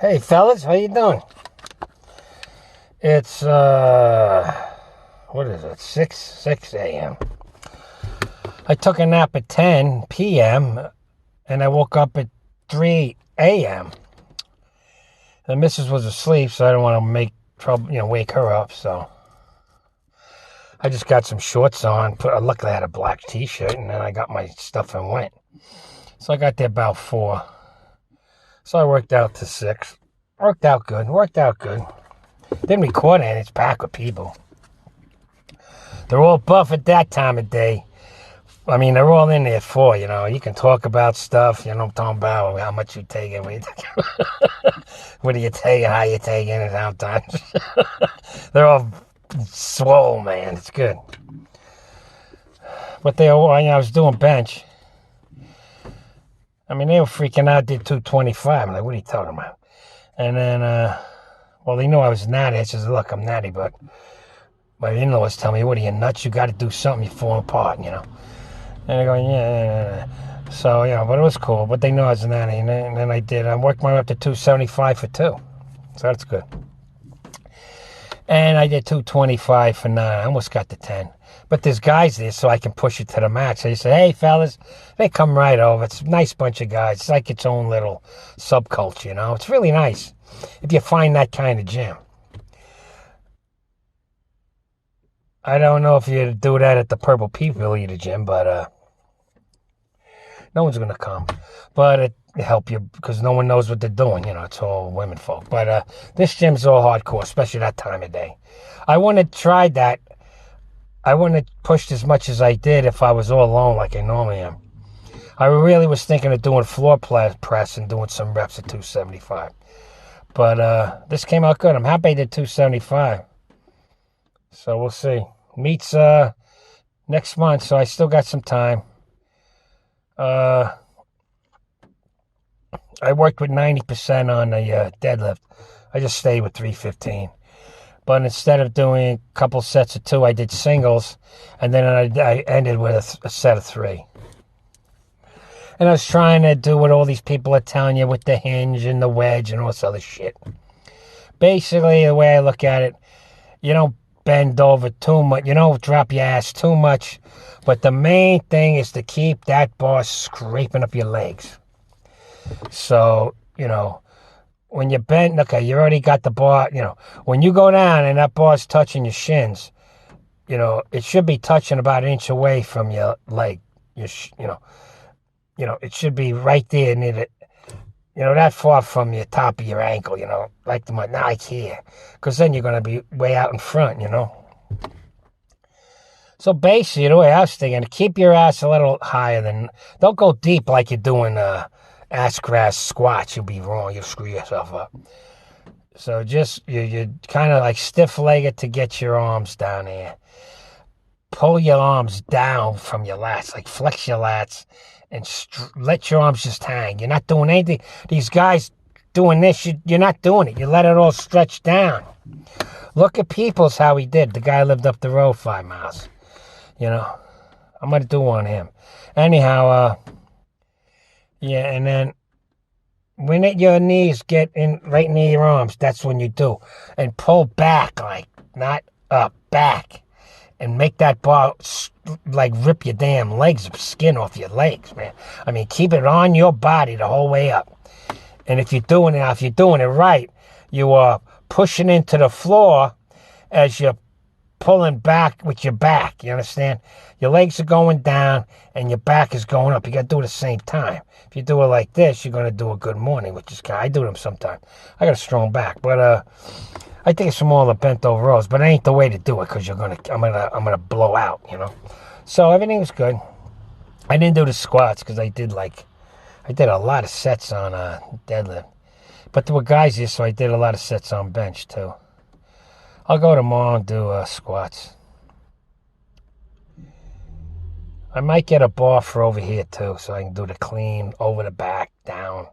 Hey fellas, how you doing? It's what is it? 6 a.m. I took a nap at 10 p.m. and I woke up at 3 a.m. The missus was asleep, so I don't want to make trouble, wake her up. So I just got some shorts on. Luckily, I had a black T-shirt, and then I got my stuff and went. So I got there about 4. So I worked out to 6. Worked out good. Didn't record it, and it's packed with people. They're all buff at that time of day. I mean, they're all in there for, you can talk about stuff, I'm talking about how much you taking, what are you taking, how you taking it, sometimes. They're all swole, man. It's good. But I was doing bench. I mean, they were freaking out, did 225. I'm like, what are you talking about? And then, they knew I was natty. I says, look, I'm natty, but my in-laws tell me, what are you, nuts? You got to do something. You're falling apart, And they're going, yeah. So, but it was cool. But they knew I was natty. And then I did. I worked my way up to 275 for 2. So that's good. And I did 225 for 9. I almost got to 10. But there's guys there, so I can push it to the max. So you say, hey, fellas, they come right over. It's a nice bunch of guys. It's like its own little subculture, It's really nice if you find that kind of gym. I don't know if you do that at the Purple People Eater gym, but no one's going to come. But it help you because no one knows what they're doing. It's all women folk. But this gym's all hardcore, especially that time of day. I wouldn't have tried that. I wouldn't have pushed as much as I did if I was all alone like I normally am. I really was thinking of doing floor press and doing some reps at 275. But this came out good. I'm happy I did 275. So we'll see. Meets next month, so I still got some time. I worked with 90% on the deadlift. I just stayed with 315. But instead of doing a couple sets of 2, I did singles, and then I ended with a set of 3. And I was trying to do what all these people are telling you with the hinge and the wedge and all this other shit. Basically, the way I look at it, you don't bend over too much. You don't drop your ass too much. But the main thing is to keep that bar scraping up your legs. So, when you bend, okay, you already got the bar, when you go down and that bar's touching your shins, it should be touching about an inch away from your leg. It should be right there near it, that far from your top of your ankle, like like here. Because then you're going to be way out in front, So basically, the way I was thinking, keep your ass a little higher don't go deep like you're doing ass grass squats. You'll be wrong. You'll screw yourself up. So just, you're kind of like stiff-legged to get your arms down there. Pull your arms down from your lats, like flex your lats and let your arms just hang. You're not doing anything. These guys doing this, you're not doing it. You let it all stretch down. Look at Peoples, how he did. The guy lived up the road 5 miles. I'm going to do one on him. Anyhow, yeah, and then when your knees get in right near your arms, that's when you do. And pull back, like, not up, back. And make that bar, like, rip your damn legs, skin off your legs, man. I mean, keep it on your body the whole way up. And if you're doing it right, you are pushing into the floor as you're pulling back with your back. You understand? Your legs are going down and your back is going up. You got to do it at the same time. If you do it like this, you're going to do a good morning, which is kind of, I do them sometimes. I got a strong back, but I think it's from all the bent over rows, but it ain't the way to do it because I'm gonna blow out, So everything was good. I didn't do the squats because I did a lot of sets on deadlift, but there were guys here, so I did a lot of sets on bench too. I'll go tomorrow and do squats. I might get a bar for over here too, so I can do the clean over the back, down.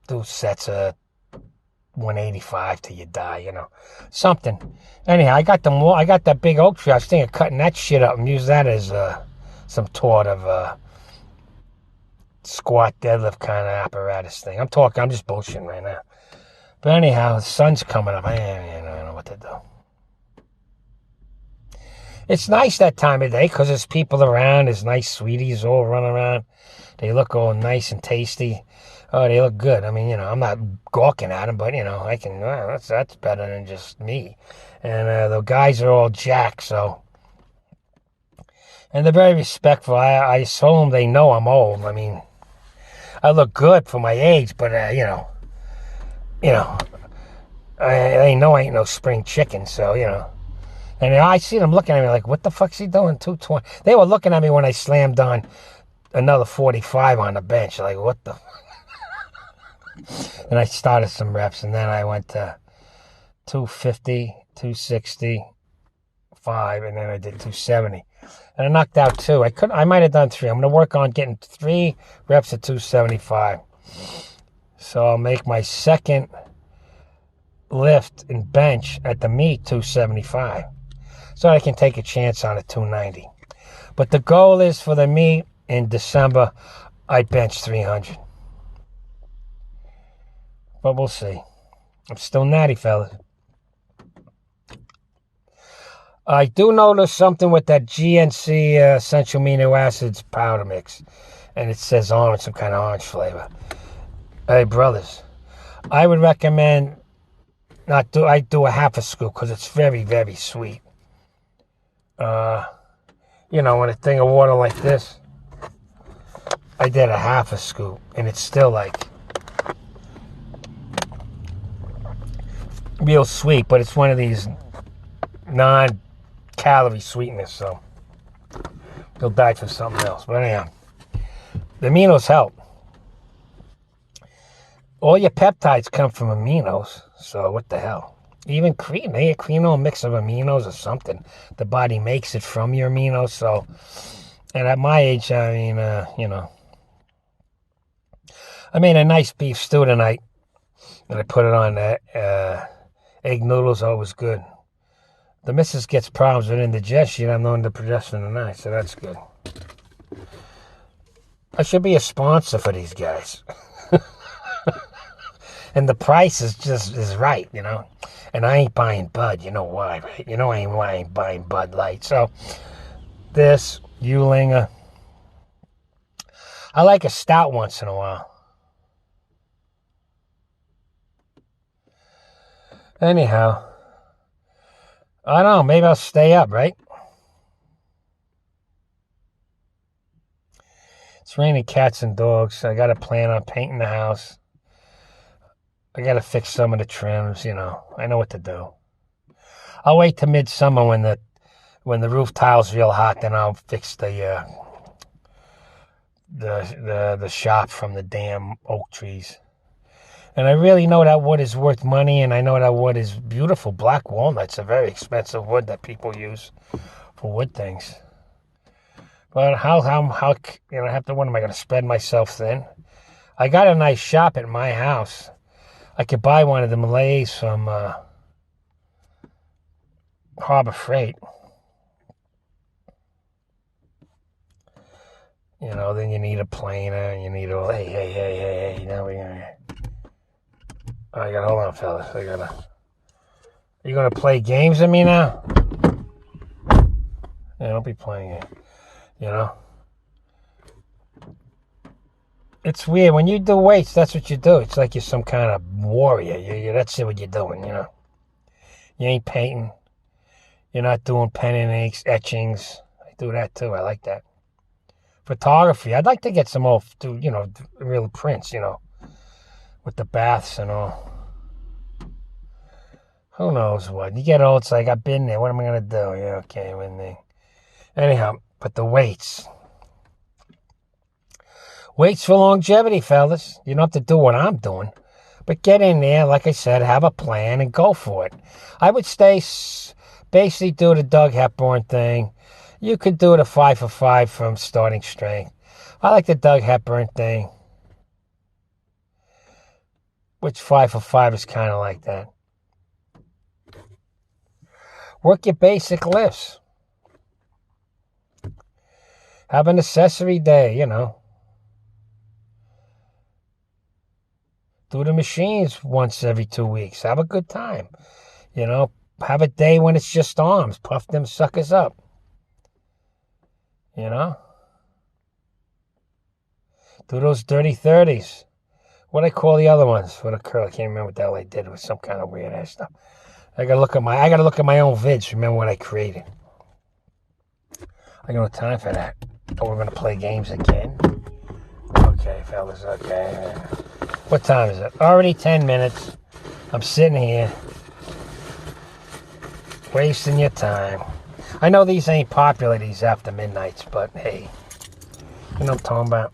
Do sets of 185 till you die, something. Anyhow, I got that big oak tree. I was thinking of cutting that shit up and use that as some sort of squat deadlift kind of apparatus thing. I'm just bullshitting right now. But anyhow, the sun's coming up. I don't know what to do. It's nice that time of day because there's people around. There's nice sweeties all running around. They look all nice and tasty. Oh, they look good. I mean, I'm not gawking at them, but, I can, that's better than just me. And the guys are all jacked, so. And they're very respectful. I assume they know I'm old. I mean, I look good for my age, but, they know I ain't no spring chicken, so, And I see them looking at me like, what the fuck's he doing? 220. They were looking at me when I slammed on another 45 on the bench. Like, what the? And I started some reps, and then I went to 250, 265, and then I did 270. And I knocked out 2. I might have done 3. I'm going to work on getting 3 reps at 275. So I'll make my second lift and bench at the meet 275. So I can take a chance on a 290. But the goal is for the meet in December, I bench 300. But we'll see. I'm still natty, fellas. I do notice something with that GNC essential amino acids powder mix. And it says orange, some kind of orange flavor. Hey, brothers, I would recommend I do a half a scoop because it's very, very sweet. In a thing of water like this, I did a half a scoop, and it's still like real sweet, but it's one of these non-calorie sweetness, so you'll die for something else. But anyhow, the aminos help. All your peptides come from aminos, so what the hell? Even creatine, a mix of aminos or something. The body makes it from your aminos, so. And at my age, I mean, I made a nice beef stew tonight, and I put it on egg noodles. Oh, it was good. The missus gets problems with indigestion. I'm on the progesterone tonight, so that's good. I should be a sponsor for these guys. And the price is right, And I ain't buying Bud. You know why, right? You know I ain't buying Bud Light. So, this, Yulinger. I like a stout once in a while. Anyhow. I don't know. Maybe I'll stay up, right? It's raining cats and dogs. I got to plan on painting the house. I got to fix some of the trims, I know what to do. I'll wait till midsummer when the roof tile's real hot, then I'll fix the shop from the damn oak trees. And I really know that wood is worth money, and I know that wood is beautiful. Black walnut's a very expensive wood that people use for wood things. But how I have to, what am I going to spread myself thin? I got a nice shop at my house. I could buy one of the Malays from Harbor Freight. Then you need a planer, and you need all, hey, now we hold on, fellas. You gonna play games with me now? Yeah, don't be playing it, It's weird. When you do weights, that's what you do. It's like you're some kind of warrior. That's what you're doing, You ain't painting. You're not doing pen and inks, etchings. I do that too. I like that. Photography. I'd like to get some more, real prints, with the baths and all. Who knows what? You get old, it's like, I've been there. What am I going to do? Yeah, okay, with me. Anyhow, but the weights. Weights for longevity, fellas. You don't have to do what I'm doing. But get in there, like I said, have a plan and go for it. I would basically do the Doug Hepburn thing. You could do the 5 for 5 from starting strength. I like the Doug Hepburn thing. Which 5 for 5 is kind of like that. Work your basic lifts. Have an accessory day, Do the machines once every 2 weeks. Have a good time. You know, have a day when it's just arms. Puff them suckers up. You know? Do those dirty 30s. What I call the other ones for the curl. I can't remember what the hell I did. It was some kind of weird ass stuff. I gotta look at my own vids. Remember what I created. I got no time for that. Oh, we're gonna play games again. Okay, fellas. Okay. What time is it? Already 10 minutes. I'm sitting here wasting your time. I know these ain't popular, these after midnights, but hey, you know what I'm talking about.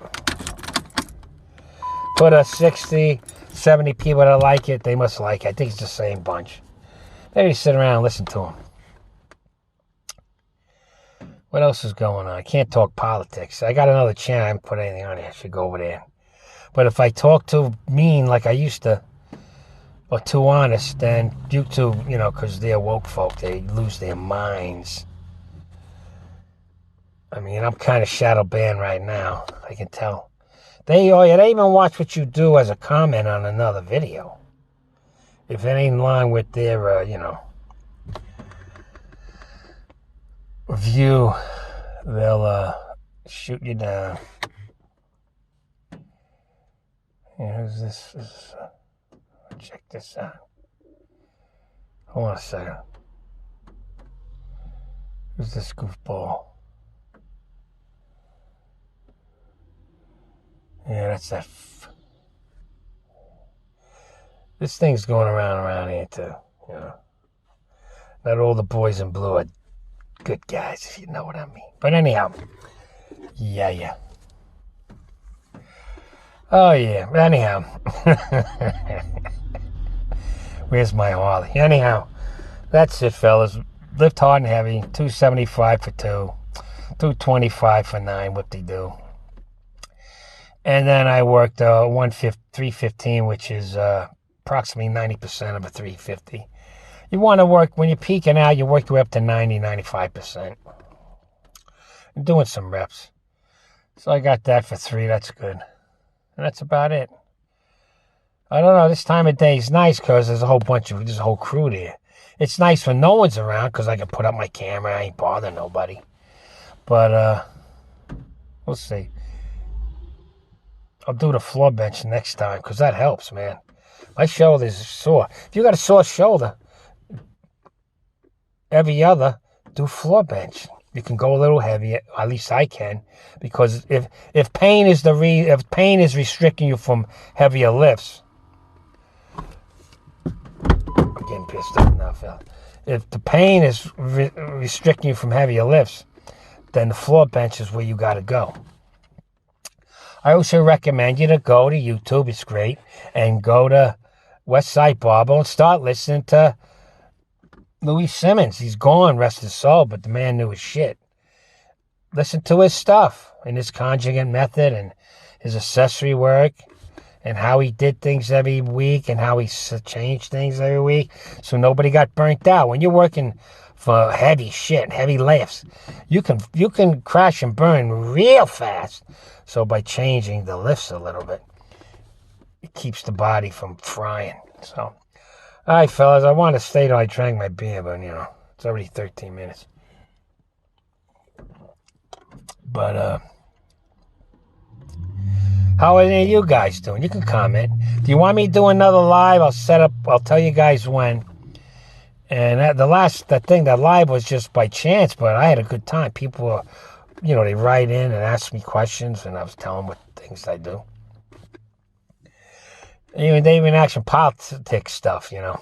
Put a 60, 70 people that like it, they must like it. I think it's the same bunch. Maybe sit around and listen to them. What else is going on? I can't talk politics. I got another channel. I haven't put anything on it. I should go over there. But if I talk too mean like I used to, or too honest, then YouTube, you know, because they're woke folk, they lose their minds. I mean, I'm kind of shadow banned right now. I can tell. They even watch what you do as a comment on another video. If it ain't in line with their, view, they'll shoot you down. Who's this? Check this out. Hold on a second. Who's this goofball? Yeah, that's that. This thing's going around here too. You know, not all the boys in blue are good guys, if you know what I mean. But anyhow, yeah. Oh yeah. Anyhow, where's my Harley? Anyhow, that's it, fellas. Lift hard and heavy. 275 for 2, 225 for 9. Whoop-de-doo. And then I worked 315, which is approximately 90% of a 350. You want to work, when you're peaking out, you work your way up to 90, 95%. I'm doing some reps. So I got that for 3. That's good. And that's about it. I don't know, this time of day is nice because there's a whole crew there. It's nice when no one's around because I can put up my camera. I ain't bothering nobody. But, we'll see. I'll do the floor bench next time because that helps, man. My shoulder's sore. If you got a sore shoulder, every other, do floor bench. You can go a little heavier, at least I can, because if pain is restricting you from heavier lifts, I'm getting pissed off now, Phil. If the pain is restricting you from heavier lifts, then the floor bench is where you got to go. I also recommend you to go to YouTube. It's great, and go to Westside Barbell and start listening to Simmons. He's gone, rest his soul, but the man knew his shit. Listen to his stuff and his conjugate method and his accessory work and how he did things every week and how he changed things every week so nobody got burnt out. When you're working for heavy shit, heavy lifts, you can crash and burn real fast. So by changing the lifts a little bit, it keeps the body from frying. So, all right, fellas, I want to stay till I drank my beer, but, it's already 13 minutes. But, how are any of you guys doing? You can comment. Do you want me to do another live? I'll tell you guys when. And that live was just by chance, but I had a good time. People were, they write in and ask me questions, and I was telling them what things I do. They even ask some politics stuff, I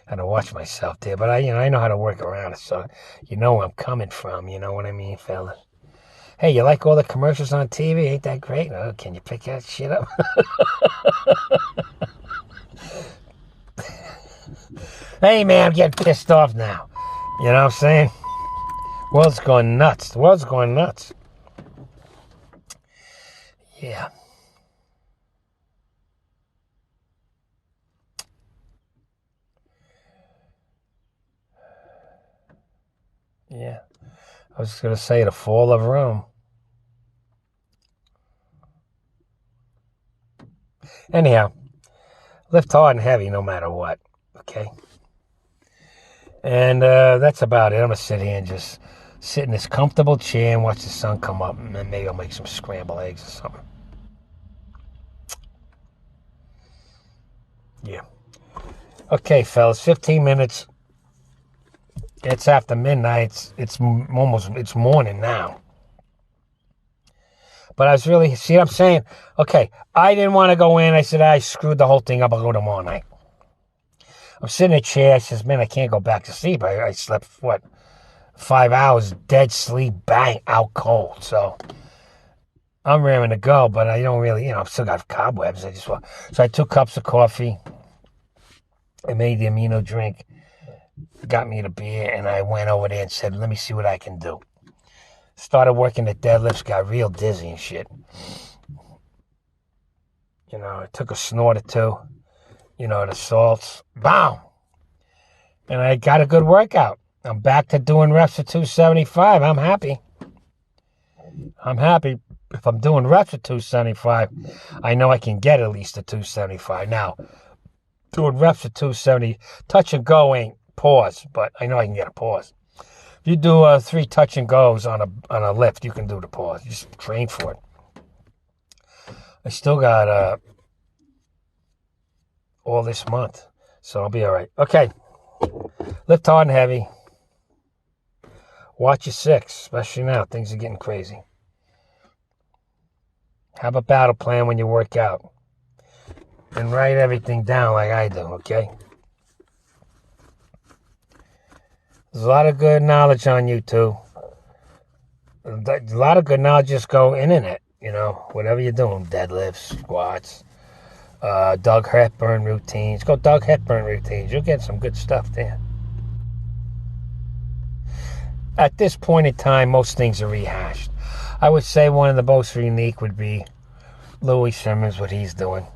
had to watch myself there, but I know how to work around it, so you know where I'm coming from, you know what I mean, fellas? Hey, you like all the commercials on TV? Ain't that great? Oh, can you pick that shit up? Hey, man, I'm getting pissed off now. You know what I'm saying? The world's going nuts. Yeah. Yeah. I was just going to say the fall of Rome. Anyhow, lift hard and heavy no matter what. Okay? And that's about it. I'm going to sit here and just sit in this comfortable chair and watch the sun come up. And then maybe I'll make some scrambled eggs or something. Yeah. Okay, fellas, 15 minutes. It's after midnight. It's morning now. But I was really, see what I'm saying? Okay, I didn't want to go in. I said, I screwed the whole thing up. I'll go tomorrow night. I'm sitting in a chair. I says, man, I can't go back to sleep. I slept, 5 hours, dead sleep, bang, out cold. So I'm raring to go, but I don't really, I've still got cobwebs. So I took cups of coffee. I made the amino drink, got me the beer, and I went over there and said, let me see what I can do. Started working the deadlifts, got real dizzy and shit. I took a snort or two, the salts, bam! And I got a good workout. I'm back to doing reps at 275. I'm happy. If I'm doing reps at 275, I know I can get at least a 275. Now, doing reps at 270, touch and go ain't pause, but I know I can get a pause. If you do 3 touch and goes on a lift, you can do the pause. Just train for it. I still got all this month, so I'll be all right. Okay, lift hard and heavy. Watch your 6, especially now. Things are getting crazy. Have a battle plan when you work out. And write everything down like I do, okay? There's a lot of good knowledge on YouTube. A lot of good knowledge, just go internet, whatever you're doing. Deadlifts, squats, Doug Hepburn routines. Go Doug Hepburn routines. You'll get some good stuff there. At this point in time, most things are rehashed. I would say one of the most unique would be Simmons, what he's doing.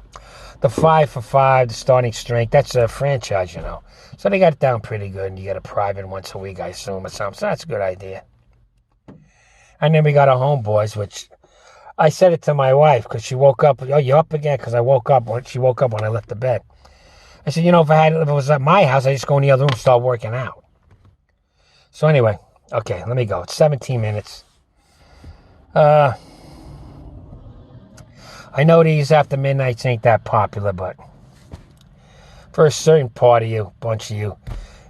The 5 for 5, the starting strength, that's a franchise, So they got it down pretty good, and you get a private once a week, I assume, or something. So that's a good idea. And then we got our homeboys, which I said it to my wife because she woke up. Oh, you up again? Because she woke up when I left the bed. I said, if it was at my house, I just go in the other room and start working out. So anyway, okay, let me go. It's 17 minutes. I know these after midnights ain't that popular, but for a certain part of you, bunch of you,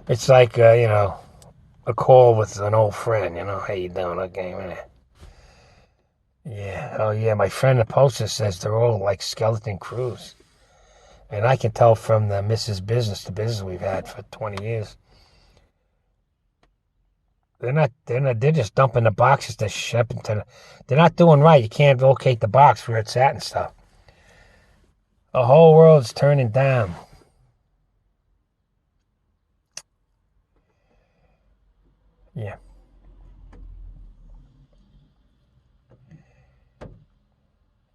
it's like, a call with an old friend, how you doing? Okay, man. Yeah, oh yeah, my friend the poster says they're all like skeleton crews. And I can tell from the Mrs. Business, the business we've had for 20 years. They're just dumping the boxes to ship they're not doing right. You can't locate the box where it's at and stuff. The whole world's turning down. Yeah.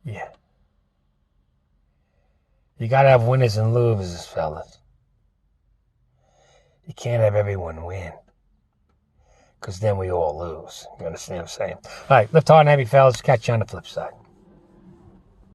Yeah. You gotta have winners and losers, fellas. You can't have everyone win. Because then we all lose. You understand what I'm saying? All right, lift hard and heavy, fellas. Catch you on the flip side.